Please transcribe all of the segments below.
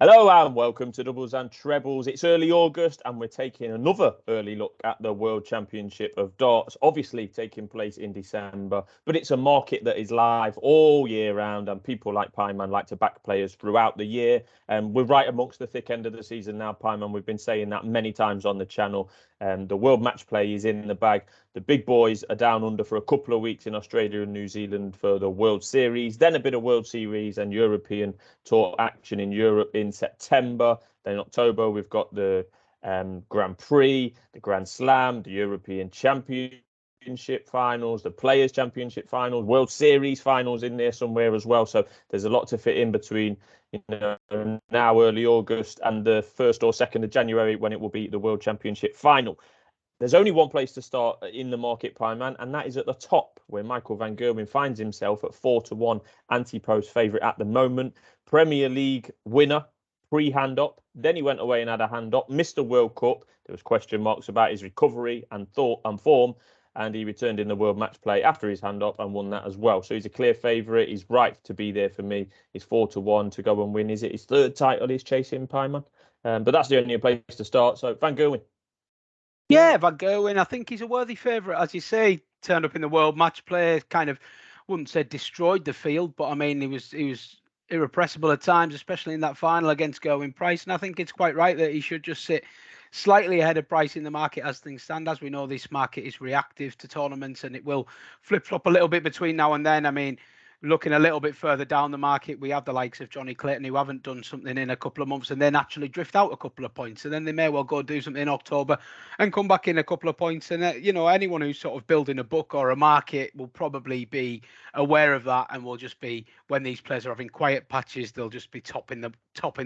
Hello and welcome to Doubles and Trebles. It's early August and we're taking another early look at the World Championship of Darts, obviously taking place in December, but it's a market that is live all year round and people like Pyman like to back players throughout the year. We're right amongst the thick end of the season now, Pyman. We've been saying that many times on the channel. The World Match Play is in the bag. The big boys are down under for a couple of weeks in Australia and New Zealand for the World Series, then a bit of World Series and European Tour action in Europe in September. Then in October, we've got the Grand Prix, the Grand Slam, the European Championship finals, the Players Championship finals, World Series finals in there somewhere as well. So there's a lot to fit in between now early August and the 1st or 2nd of January when it will be the World Championship final. There's only one place to start in the market, Pyman, and that is at the top, where Michael van Gerwen finds himself at 4-1 anti-post favourite at the moment. Premier League winner, pre-hand up. Then he went away and had a hand up. Missed the World Cup. There was question marks about his recovery and form, and he returned in the World Match Play after his hand up and won that as well. So he's a clear favourite. He's right to be there for me. He's 4-1 to go and win. Is it his third title he's chasing, Pyman? But that's the only place to start. So Van Gerwen. Yeah, Van Gerwen, I think he's a worthy favourite. As you say, turned up in the World Match Play, kind of, wouldn't say destroyed the field, but I mean, he was irrepressible at times, especially in that final against Gerwyn Price. And I think it's quite right that he should just sit slightly ahead of Price in the market as things stand. As we know, this market is reactive to tournaments and it will flip-flop a little bit between now and then. I mean, looking a little bit further down the market, we have the likes of Jonny, Clayton, who haven't done something in a couple of months and then actually drift out a couple of points. And then they may well go do something in October and come back in a couple of points. And, anyone who's sort of building a book or a market will probably be aware of that and will just be, when these players are having quiet patches, they'll just be topping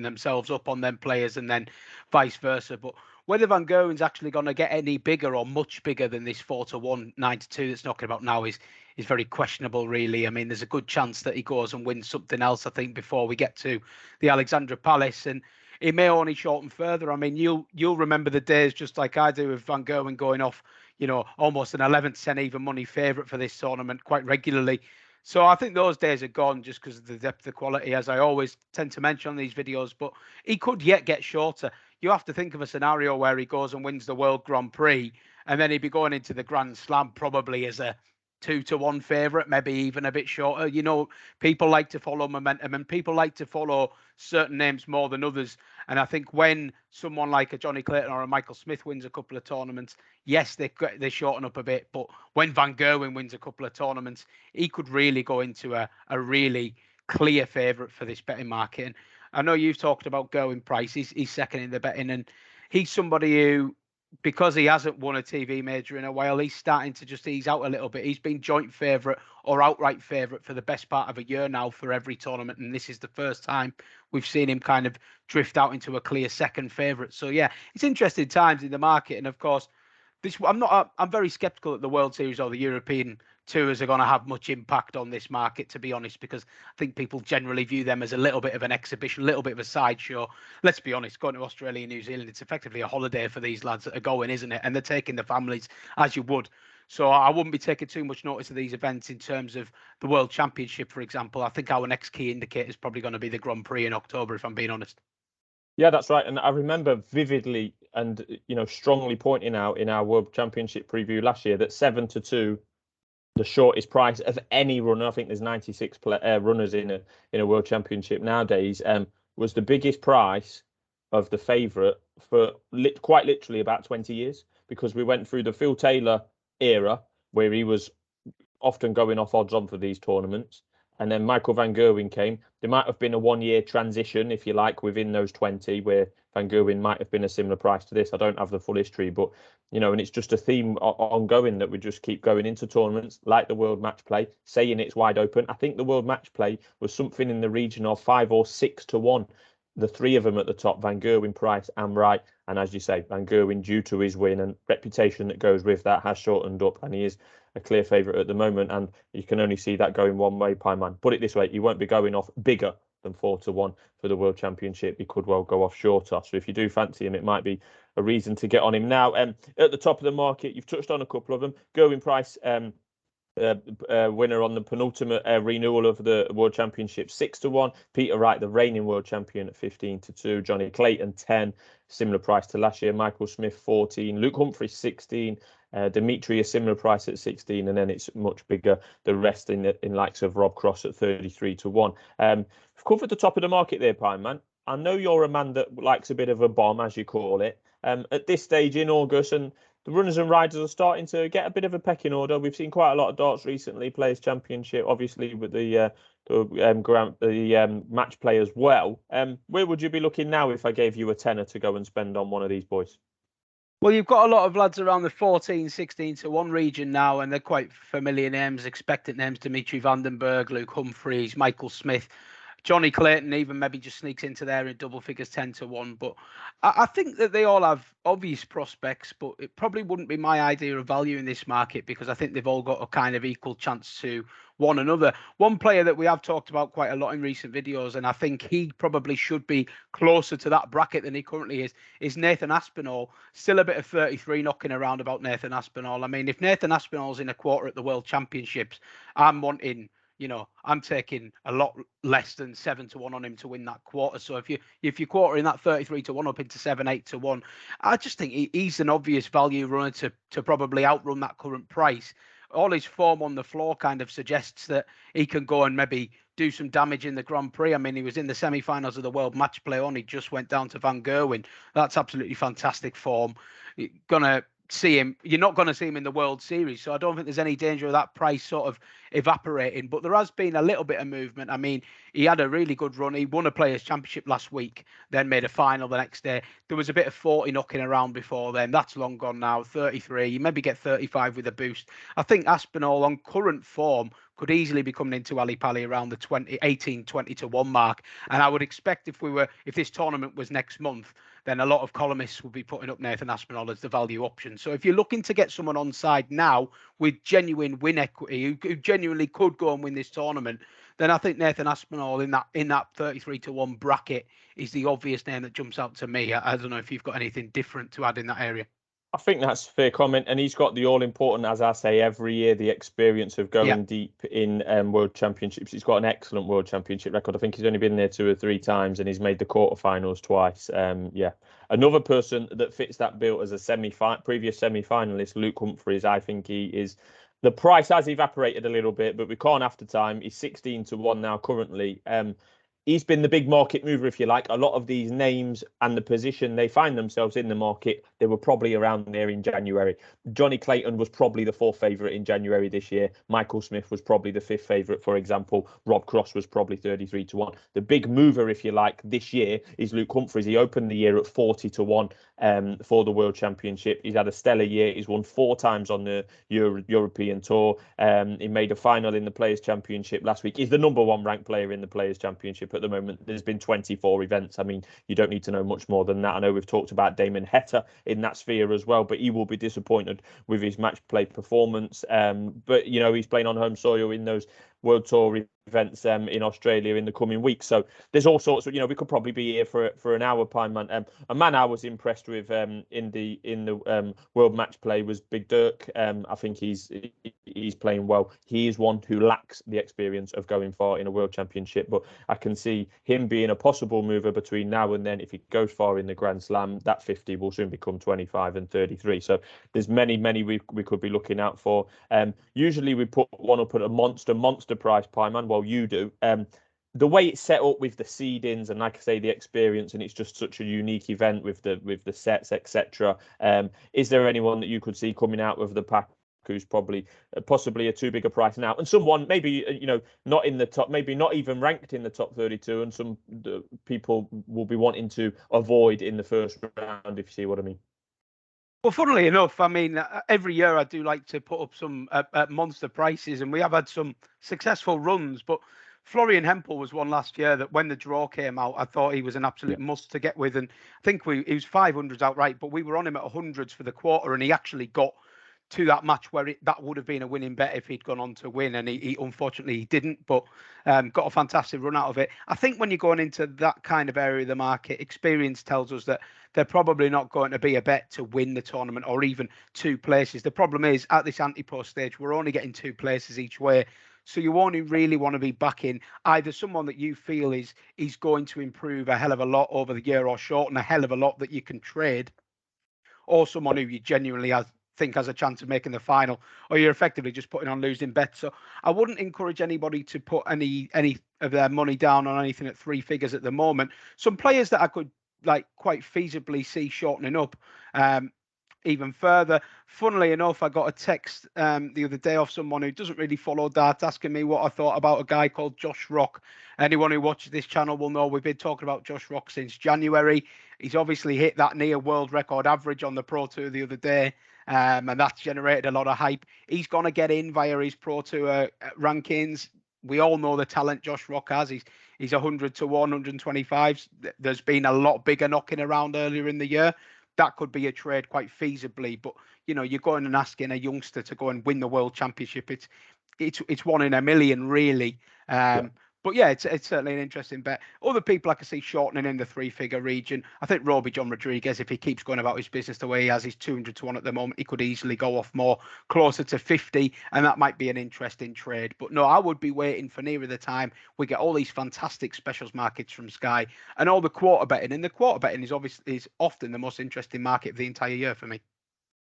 themselves up on them players and then vice versa. But whether Van Gerwen's actually going to get any bigger or much bigger than this 4-1 9-2 that's knocking about now is very questionable, really. I mean, there's a good chance that he goes and wins something else, I think, before we get to the Alexandra Palace, and it may only shorten further. I mean, you'll remember the days, just like I do, of Van Gerwen going off, almost an 11th even money favourite for this tournament quite regularly. So I think those days are gone just because of the depth of quality, as I always tend to mention on these videos. But he could yet get shorter. You have to think of a scenario where he goes and wins the World Grand Prix, and then he'd be going into the Grand Slam probably as a 2-1 favourite, maybe even a bit shorter. People like to follow momentum and people like to follow certain names more than others. And I think when someone like a Jonny Clayton or a Michael Smith wins a couple of tournaments, yes, they shorten up a bit. But when Van Gerwen wins a couple of tournaments, he could really go into a really clear favourite for this betting market. And I know you've talked about Gerwyn Price. He's second in the betting, and he's somebody who, because he hasn't won a TV major in a while, he's starting to just ease out a little bit. He's been joint favourite or outright favourite for the best part of a year now for every tournament, and this is the first time we've seen him kind of drift out into a clear second favourite. So yeah, it's interesting times in the market, and of course, I'm very sceptical that the World Series or the European tours are going to have much impact on this market, to be honest, because I think people generally view them as a little bit of an exhibition, a little bit of a sideshow. Let's be honest, going to Australia and New Zealand, it's effectively a holiday for these lads that are going, isn't it? And they're taking the families as you would. So I wouldn't be taking too much notice of these events in terms of the World Championship, for example. I think our next key indicator is probably going to be the Grand Prix in October, if I'm being honest. Yeah, that's right. And I remember vividly and, strongly pointing out in our World Championship preview last year that 7-2, the shortest price of any runner, I think there's 96 runners in a World Championship nowadays, was the biggest price of the favourite for quite literally about 20 years, because we went through the Phil Taylor era where he was often going off odds on for these tournaments. And then Michael van Gerwen came. There might have been a 1-year transition, if you like, within those 20, where Van Gerwen might have been a similar price to this. I don't have the full history, but, and it's just a theme ongoing that we just keep going into tournaments like the World Match Play, saying it's wide open. I think the World Match Play was something in the region of 5 or 6-1. The three of them at the top, Van Gerwen, Price and Wright. And as you say, Van Gerwen, due to his win and reputation that goes with that, has shortened up, and he is a clear favourite at the moment. And you can only see that going one way, Pyman. Put it this way, he won't be going off bigger than 4-1 for the World Championship. He could well go off shorter. So if you do fancy him, it might be a reason to get on him now. At the top of the market, you've touched on a couple of them. Gerwyn Price winner on the penultimate renewal of the World Championship, 6-1. Peter Wright, the reigning world champion, at 15-2. Jonny Clayton, 10, similar price to last year. Michael Smith, 14. Luke Humphries, 16. Dimitri, a similar price at 16, and then it's much bigger. The rest in likes of Rob Cross at 33-1. We've covered the top of the market there, Pine Man. I know you're a man that likes a bit of a bomb, as you call it. At this stage in August, and the runners and riders are starting to get a bit of a pecking order. We've seen quite a lot of darts recently, Players Championship, obviously with the match play as well. Where would you be looking now if I gave you a tenner to go and spend on one of these boys? Well, you've got a lot of lads around the 14, 16-1 region now, and they're quite familiar names, expectant names: Dimitri Vandenberg, Luke Humphries, Michael Smith. Jonny Clayton even maybe just sneaks into there in double figures 10-1. But I think that they all have obvious prospects, but it probably wouldn't be my idea of value in this market, because I think they've all got a kind of equal chance to one another. One player that we have talked about quite a lot in recent videos, and I think he probably should be closer to that bracket than he currently is Nathan Aspinall. Still a bit of 33 knocking around about Nathan Aspinall. I mean, if Nathan Aspinall's in a quarter at the World Championships, I'm taking a lot less than 7-1 on him to win that quarter. So if you quarter in that 33-1 up into 7-8-1, I just think he's an obvious value runner to probably outrun that current price. All his form on the floor kind of suggests that he can go and maybe do some damage in the Grand Prix. I mean, he was in the semi-finals of the World Match Play on. He just went down to Van Gerwen. That's absolutely fantastic form. You're not going to see him in the World Series. So I don't think there's any danger of that price sort of evaporating. But there has been a little bit of movement. I mean, he had a really good run. He won a Players' Championship last week, then made a final the next day. There was a bit of 40 knocking around before then. That's long gone now. 33. You maybe get 35 with a boost. I think Aspinall on current form could easily be coming into Ali Pali around the 18-20-1 mark. And I would expect if this tournament was next month, then a lot of columnists will be putting up Nathan Aspinall as the value option. So if you're looking to get someone on side now with genuine win equity, who genuinely could go and win this tournament, then I think Nathan Aspinall in that 33-1 bracket is the obvious name that jumps out to me. I don't know if you've got anything different to add in that area. I think that's a fair comment, and he's got the all-important, as I say, every year, the experience of going deep in World Championships. He's got an excellent World Championship record. I think he's only been there 2 or 3 times, and he's made the quarterfinals twice. Another person that fits that bill as a previous semi-finalist, Luke Humphries. I think he is. The price has evaporated a little bit, but we can't after time. He's 16-1 now currently. He's been the big market mover, if you like. A lot of these names and the position they find themselves in the market, they were probably around there in January. Jonny Clayton was probably the 4th favourite in January this year. Michael Smith was probably the 5th favourite, for example. Rob Cross was probably 33-1. The big mover, if you like, this year is Luke Humphries. He opened the year at 40-1 for the World Championship. He's had a stellar year. He's won 4 times on the European Tour. He made a final in the Players' Championship last week. He's the number 1 ranked player in the Players' Championship at the moment. There's been 24 events. I mean, you don't need to know much more than that. I know we've talked about Damon Heta in that sphere as well, but he will be disappointed with his match play performance. But he's playing on home soil in those World Tour events in Australia in the coming weeks. So there's all sorts of, we could probably be here for an hour, Pine Man. A man I was impressed with in the World Match Play was Big Dirk. I think he's playing well. He is one who lacks the experience of going far in a World Championship, but I can see him being a possible mover between now and then. If he goes far in the Grand Slam, that 50 will soon become 25 and 33. So there's many we could be looking out for. Usually we put one up at a monster price, Pie Man. Well, you do. The way it's set up with the seedings and, like I say, the experience, and it's just such a unique event with the sets, etc. Is there anyone that you could see coming out of the pack who's possibly a too big a price now, and someone maybe not in the top, maybe not even ranked in the top 32, and some people will be wanting to avoid in the first round, if you see what I mean? Well, funnily enough, I mean, every year I do like to put up some monster prices, and we have had some successful runs. But Florian Hempel was one last year that when the draw came out, I thought he was an absolute must to get with. And I think he was 500s outright, but we were on him at 100s for the quarter, and he actually got to that match where that would have been a winning bet if he'd gone on to win, and he unfortunately he didn't, but got a fantastic run out of it. I think when you're going into that kind of area of the market, experience tells us that they're probably not going to be a bet to win the tournament or even 2 places. The problem is at this anti-pro stage, we're only getting 2 places each way. So you only really want to be backing either someone that you feel is going to improve a hell of a lot over the year or shorten a hell of a lot that you can trade, or someone who you genuinely think has a chance of making the final, or you're effectively just putting on losing bets. So I wouldn't encourage anybody to put any of their money down on anything at 3 figures at the moment. Some players that I could quite feasibly see shortening up even further. Funnily enough, I got a text the other day off someone who doesn't really follow darts asking me what I thought about a guy called Josh Rock. Anyone who watches this channel will know we've been talking about Josh Rock since January. He's obviously hit that near world record average on the Pro Tour the other day, and that's generated a lot of hype. He's going to get in via his Pro Tour rankings. We all know the talent Josh Rock has. He's 100 to 1, 125. There's been a lot bigger knocking around earlier in the year. That could be a trade quite feasibly, but you're going and asking a youngster to go and win the World Championship. It's 1 in a million, really. But yeah, it's certainly an interesting bet. Other people I can see shortening in the 3-figure region. I think Roby John Rodriguez, if he keeps going about his business the way he has, he's 200 to 1 at the moment. He could easily go off more, closer to 50, and that might be an interesting trade. But no, I would be waiting for nearer the time we get all these fantastic specials markets from Sky and all the quarter betting. And the quarter betting is often the most interesting market of the entire year for me.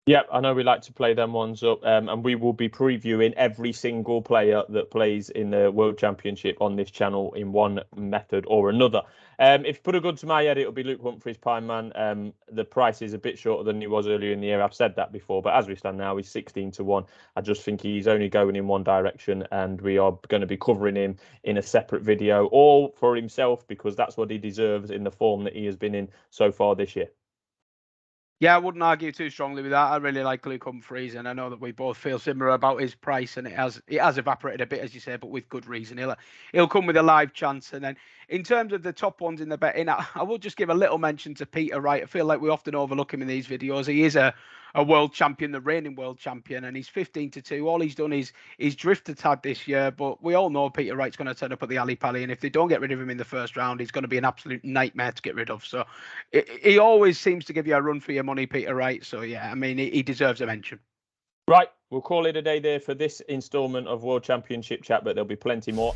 Yeah, I know we like to play them ones up, and we will be previewing every single player that plays in the World Championship on this channel in one method or another. If you put a gun to my head, it'll be Luke Humphries, Pine Man. The price is a bit shorter than he was earlier in the year. I've said that before, but as we stand now, he's 16 to 1. I just think he's only going in one direction, and we are going to be covering him in a separate video, all for himself, because that's what he deserves in the form that he has been in so far this year. Yeah, I wouldn't argue too strongly with that. I really like Luke Humphries, and I know that we both feel similar about his price, and it has evaporated a bit, as you say, but with good reason. He'll come with a live chance. And then in terms of the top ones in the betting, I will just give a little mention to Peter Wright. I feel like we often overlook him in these videos. He is a world champion, the reigning world champion, and he's 15 to 2. All he's done is he's drifted a tad this year, but we all know Peter Wright's going to turn up at the Ali Pali, and if they don't get rid of him in the first round, he's going to be an absolute nightmare to get rid of. So he always seems to give you a run for your money, Peter Wright. So yeah, I mean, he deserves a mention. Right, we'll call it a day there for this instalment of World Championship Chat, but there'll be plenty more.